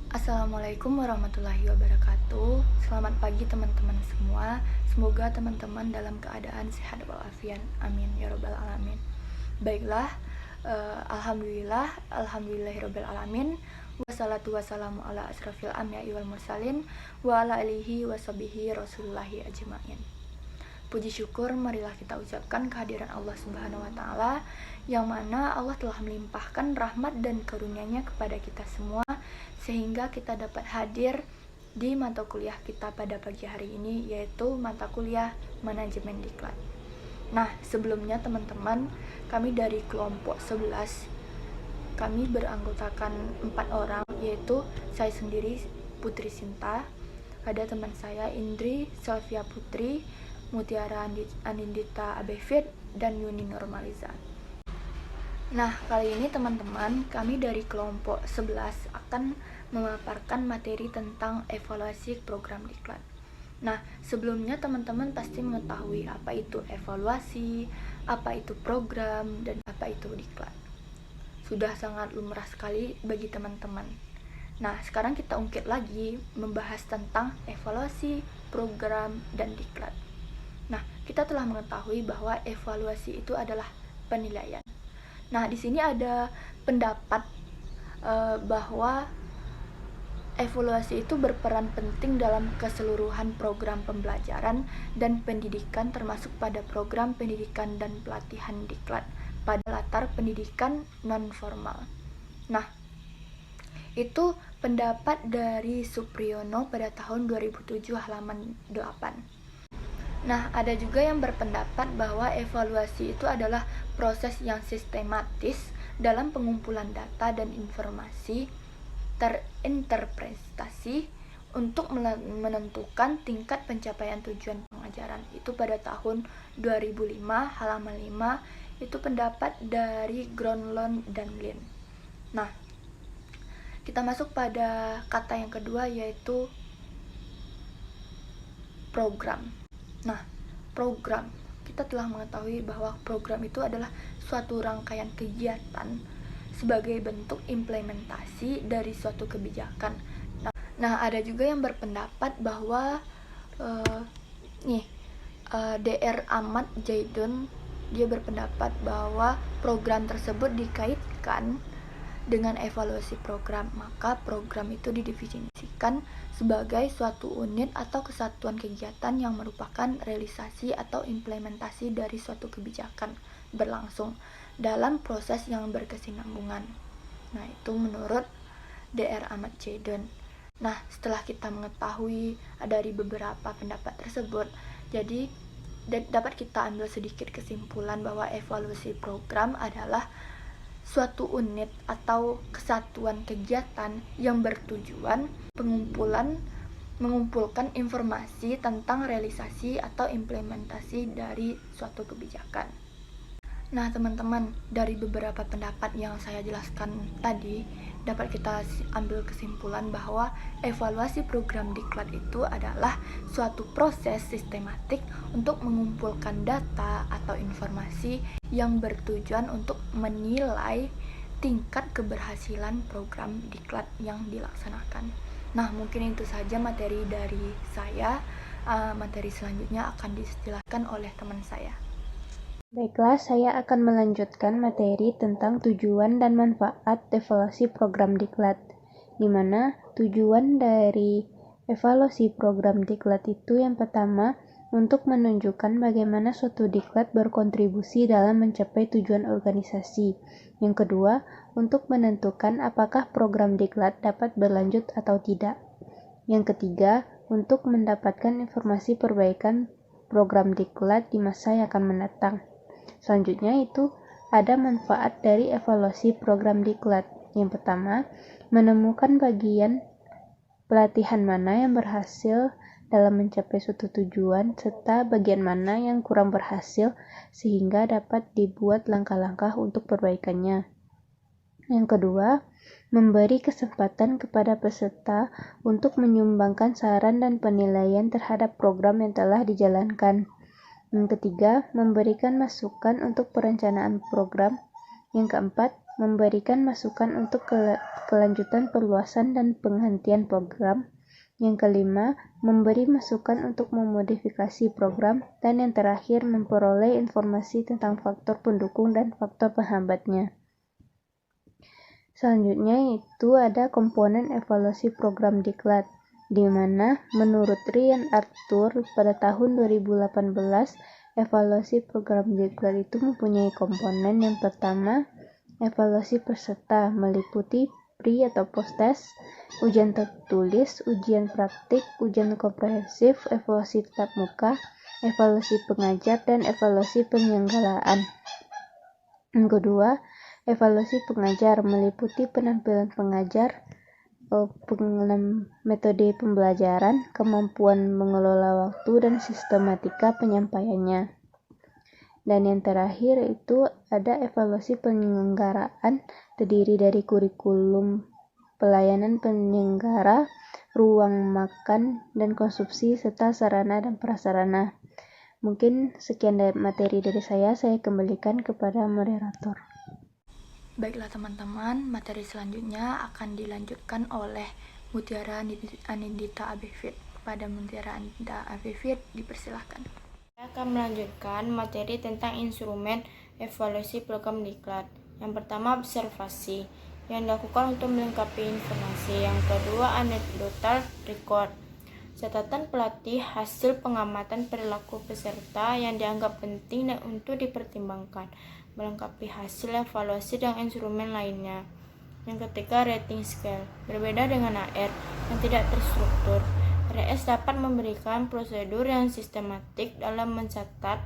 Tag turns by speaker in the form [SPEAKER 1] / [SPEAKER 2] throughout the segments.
[SPEAKER 1] Assalamualaikum warahmatullahi wabarakatuh. Selamat pagi teman-teman semua. Semoga teman-teman dalam keadaan sehat walafiat. Amin ya robbal alamin. Baiklah, alhamdulillahirabbil alamin. Wassalatu wassalamu ala asrafil anbiya'i wal mursalin wa ala alihi washabihi rasulillahi ajmain. Puji syukur marilah kita ucapkan kehadiran Allah Subhanahu wa taala yang mana Allah telah melimpahkan rahmat dan karunia-Nya kepada kita semua sehingga kita dapat hadir di mata kuliah kita pada pagi hari ini, yaitu mata kuliah Manajemen Diklat. Nah, sebelumnya teman-teman, kami dari kelompok 11 kami beranggotakan 4 orang, yaitu saya sendiri Putri Sinta, ada teman saya Indri Selvia Putri, Mutiara Anindita Abefit, dan Yuni Normaliza. Nah, kali ini teman-teman, kami dari kelompok 11 akan memaparkan materi tentang evaluasi program diklat. Nah, sebelumnya teman-teman pasti mengetahui apa itu evaluasi, apa itu program, dan apa itu diklat. Sudah sangat lumrah sekali bagi teman-teman. Nah, sekarang kita ungkit lagi membahas tentang evaluasi, program, dan diklat. Nah, kita telah mengetahui bahwa evaluasi itu adalah penilaian. Nah, di sini ada pendapat bahwa evaluasi itu berperan penting dalam keseluruhan program pembelajaran dan pendidikan, termasuk pada program pendidikan dan pelatihan diklat pada latar pendidikan non-formal. Nah, itu pendapat dari Supriyono pada tahun 2007 halaman 8. Nah, ada juga yang berpendapat bahwa evaluasi itu adalah proses yang sistematis dalam pengumpulan data dan informasi terinterpretasi untuk menentukan tingkat pencapaian tujuan pengajaran. Itu pada tahun 2005 halaman 5, itu pendapat dari Gronlund dan Lin. Nah, kita masuk pada kata yang kedua, yaitu program. Nah, program, kita telah mengetahui bahwa program itu adalah suatu rangkaian kegiatan sebagai bentuk implementasi dari suatu kebijakan. Nah, ada juga yang berpendapat bahwa Dr. Ahmad Zaidun, dia berpendapat bahwa program tersebut dikaitkan dengan evaluasi program, maka program itu didefinisikan sebagai suatu unit atau kesatuan kegiatan yang merupakan realisasi atau implementasi dari suatu kebijakan berlangsung dalam proses yang berkesinambungan. Nah, itu menurut Dr. Ahmad Zaidun. Nah, setelah kita mengetahui dari beberapa pendapat tersebut, jadi dapat kita ambil sedikit kesimpulan bahwa evaluasi program adalah suatu unit atau kesatuan kegiatan yang bertujuan mengumpulkan informasi tentang realisasi atau implementasi dari suatu kebijakan. Nah, teman-teman, dari beberapa pendapat yang saya jelaskan tadi, dapat kita ambil kesimpulan bahwa evaluasi program diklat itu adalah suatu proses sistematik untuk mengumpulkan data atau informasi yang bertujuan untuk menilai tingkat keberhasilan program diklat yang dilaksanakan. Nah, mungkin itu saja materi dari saya. Materi selanjutnya akan dijelaskan oleh teman saya.
[SPEAKER 2] Baiklah, saya akan melanjutkan materi tentang tujuan dan manfaat evaluasi program diklat, di mana tujuan dari evaluasi program diklat itu yang pertama, untuk menunjukkan bagaimana suatu diklat berkontribusi dalam mencapai tujuan organisasi. Yang kedua, untuk menentukan apakah program diklat dapat berlanjut atau tidak. Yang ketiga, untuk mendapatkan informasi perbaikan program diklat di masa yang akan mendatang. Selanjutnya itu ada manfaat dari evaluasi program diklat. Yang pertama, menemukan bagian pelatihan mana yang berhasil dalam mencapai suatu tujuan serta bagian mana yang kurang berhasil sehingga dapat dibuat langkah-langkah untuk perbaikannya. Yang kedua, memberi kesempatan kepada peserta untuk menyumbangkan saran dan penilaian terhadap program yang telah dijalankan. Yang ketiga, memberikan masukan untuk perencanaan program. Yang keempat, memberikan masukan untuk kelanjutan perluasan dan penghentian program. Yang kelima, memberi masukan untuk memodifikasi program. Dan yang terakhir, memperoleh informasi tentang faktor pendukung dan faktor penghambatnya. Selanjutnya itu ada komponen evaluasi program diklat, di mana menurut Ryan Arthur pada tahun 2018, evaluasi program diklat itu mempunyai komponen. Yang pertama, evaluasi peserta meliputi pre atau post test, ujian tertulis, ujian praktik, ujian komprehensif, evaluasi tatap muka, evaluasi pengajar, dan evaluasi penyelenggaraan. Yang kedua, evaluasi pengajar meliputi penampilan pengajar, metode pembelajaran, kemampuan mengelola waktu, dan sistematika penyampaiannya. Dan yang terakhir itu ada evaluasi penyelenggaraan, terdiri dari kurikulum, pelayanan penyelenggara, ruang makan dan konsumsi, serta sarana dan prasarana. Mungkin sekian dari materi dari saya kembalikan kepada moderator.
[SPEAKER 1] Baiklah teman-teman, materi selanjutnya akan dilanjutkan oleh Mutiara Anindita Abifit. Kepada Mutiara Anindita Abifit, dipersilahkan.
[SPEAKER 3] Saya akan melanjutkan materi tentang instrumen evaluasi program diklat. Yang pertama, observasi yang dilakukan untuk melengkapi informasi. Yang kedua, anecdotal record, catatan pelatih hasil pengamatan perilaku peserta yang dianggap penting dan untuk dipertimbangkan, melengkapi hasil evaluasi dan instrumen lainnya. Yang ketiga, rating scale, berbeda dengan AR yang tidak terstruktur. RS dapat memberikan prosedur yang sistematik dalam mencatat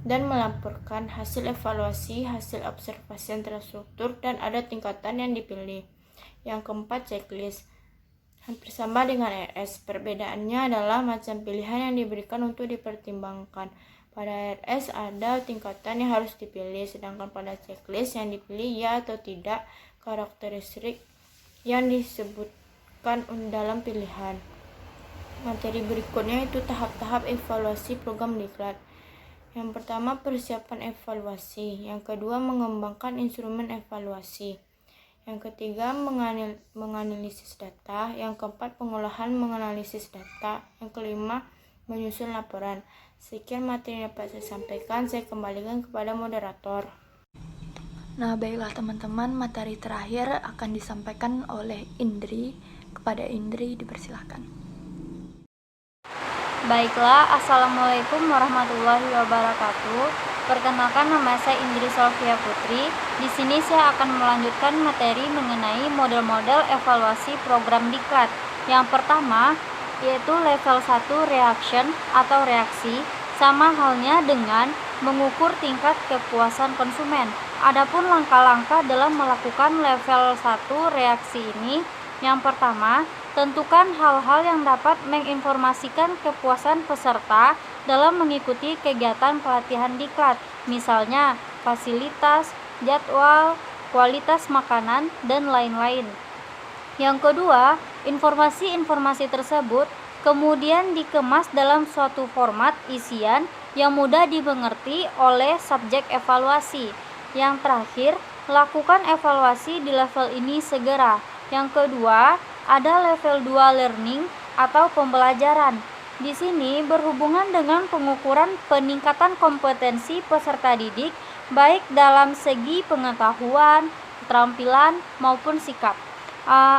[SPEAKER 3] dan melaporkan hasil evaluasi, hasil observasi yang terstruktur, dan ada tingkatan yang dipilih. Yang keempat, checklist, hampir sama dengan RS. Perbedaannya adalah macam pilihan yang diberikan untuk dipertimbangkan. Pada RS ada tingkatan yang harus dipilih, sedangkan pada checklist yang dipilih ya atau tidak karakteristik yang disebutkan dalam pilihan. Materi berikutnya itu tahap-tahap evaluasi program diklat. Yang pertama, persiapan evaluasi. Yang kedua, mengembangkan instrumen evaluasi. Yang ketiga, menganalisis data. Yang keempat, pengolahan menganalisis data. Yang kelima, menyusun laporan. Sekian materi yang dapat saya sampaikan. Saya kembalikan kepada moderator.
[SPEAKER 1] Nah, baiklah teman-teman, materi terakhir akan disampaikan oleh Indri. Kepada Indri, dipersilahkan.
[SPEAKER 4] Baiklah, Assalamualaikum warahmatullahi wabarakatuh. Perkenalkan, nama saya Indri Solvia Putri. Di sini saya akan melanjutkan materi mengenai model-model evaluasi program diklat. Yang pertama, yaitu level 1 reaction atau reaksi, sama halnya dengan mengukur tingkat kepuasan konsumen. Adapun langkah-langkah dalam melakukan level 1 reaksi ini, yang pertama, tentukan hal-hal yang dapat menginformasikan kepuasan peserta dalam mengikuti kegiatan pelatihan diklat, misalnya fasilitas, jadwal, kualitas makanan, dan lain-lain. Yang kedua, informasi-informasi tersebut kemudian dikemas dalam suatu format isian yang mudah dimengerti oleh subjek evaluasi. Yang terakhir, lakukan evaluasi di level ini segera. Yang kedua, ada level 2 learning atau pembelajaran. Di sini berhubungan dengan pengukuran peningkatan kompetensi peserta didik baik dalam segi pengetahuan, keterampilan maupun sikap.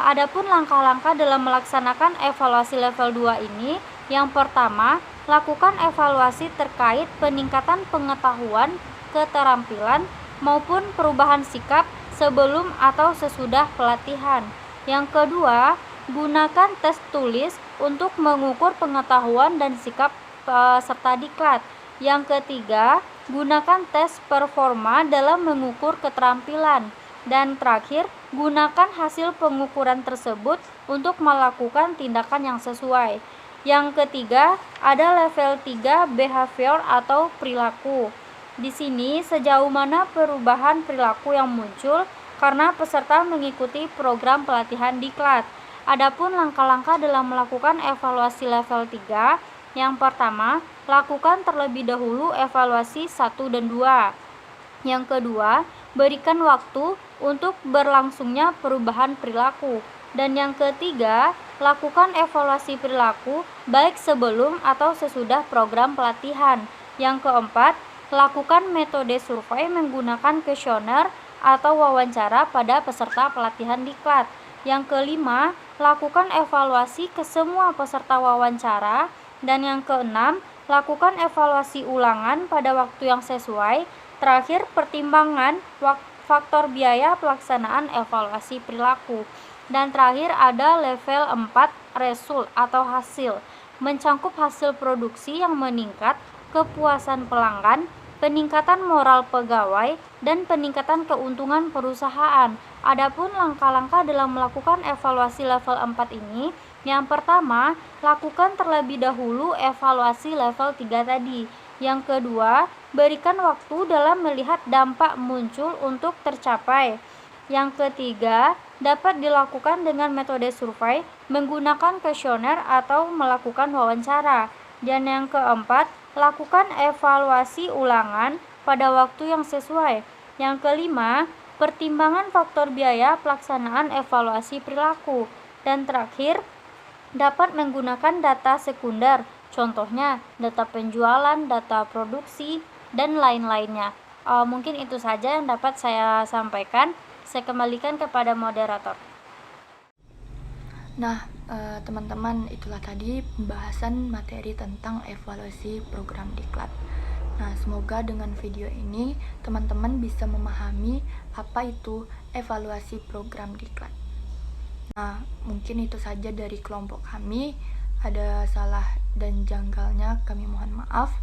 [SPEAKER 4] Adapun langkah-langkah dalam melaksanakan evaluasi level 2 ini, yang pertama, lakukan evaluasi terkait peningkatan pengetahuan, keterampilan maupun perubahan sikap sebelum atau sesudah pelatihan. Yang kedua, gunakan tes tulis untuk mengukur pengetahuan dan sikap peserta diklat. Yang ketiga, gunakan tes performa dalam mengukur keterampilan. Dan terakhir, gunakan hasil pengukuran tersebut untuk melakukan tindakan yang sesuai. Yang ketiga, ada level 3 behavior atau perilaku. Di sini, sejauh mana perubahan perilaku yang muncul karena peserta mengikuti program pelatihan diklat. Adapun langkah-langkah dalam melakukan evaluasi level 3, yang pertama, lakukan terlebih dahulu evaluasi 1 dan 2. Yang kedua, berikan waktu untuk berlangsungnya perubahan perilaku. Dan yang ketiga, lakukan evaluasi perilaku baik sebelum atau sesudah program pelatihan. Yang keempat, lakukan metode survei menggunakan kuesioner atau wawancara pada peserta pelatihan diklat. Yang kelima, lakukan evaluasi ke semua peserta wawancara. Dan yang keenam, lakukan evaluasi ulangan pada waktu yang sesuai. Terakhir, pertimbangan faktor biaya pelaksanaan evaluasi perilaku. Dan terakhir ada level 4, result atau hasil, mencangkup hasil produksi yang meningkat, kepuasan pelanggan, peningkatan moral pegawai, dan peningkatan keuntungan perusahaan. Adapun langkah-langkah dalam melakukan evaluasi level 4 ini, yang pertama, lakukan terlebih dahulu evaluasi level 3 tadi. Yang kedua, berikan waktu dalam melihat dampak muncul untuk tercapai. Yang ketiga, dapat dilakukan dengan metode survei menggunakan kuesioner atau melakukan wawancara. Dan yang keempat, lakukan evaluasi ulangan pada waktu yang sesuai. Yang kelima, pertimbangan faktor biaya pelaksanaan evaluasi perilaku. Dan terakhir, dapat menggunakan data sekunder, contohnya data penjualan, data produksi, dan lain-lainnya. Mungkin itu saja yang dapat saya sampaikan. Saya kembalikan kepada moderator.
[SPEAKER 1] Nah, teman-teman, itulah tadi pembahasan materi tentang evaluasi program diklat. Nah, semoga dengan video ini teman-teman bisa memahami apa itu evaluasi program diklat. Nah, mungkin itu saja dari kelompok kami. Ada salah dan janggalnya, kami mohon maaf.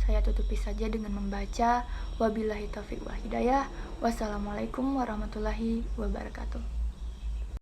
[SPEAKER 1] Saya tutupi saja dengan membaca wabillahi taufiq wal hidayah. Wassalamualaikum warahmatullahi wabarakatuh.